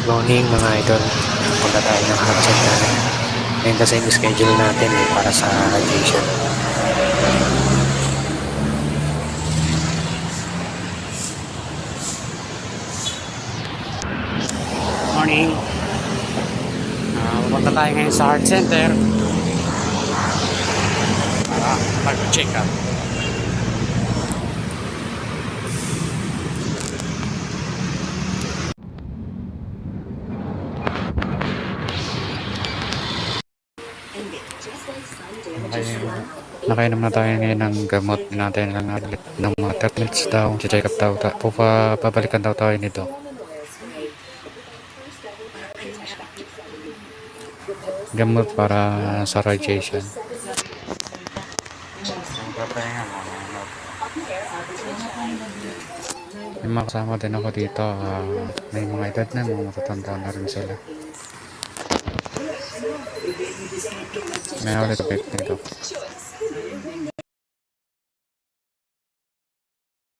Good morning mga idol. Punta tayo ng heart check natin. Ngayon kasi yung schedule natin para sa radiation. Morning. Pupunta tayo ngayon sa heart center para mag-check up. Nakainom na tayo ngayon ng gamot natin ng mga 30 minutes daw. Check up daw. Papabalikan daw tayo nito. Gamot para sa radiation. May mga kasama din ako dito. May mga edad na, mga matatanda na rin sila. May ulit a bit nito.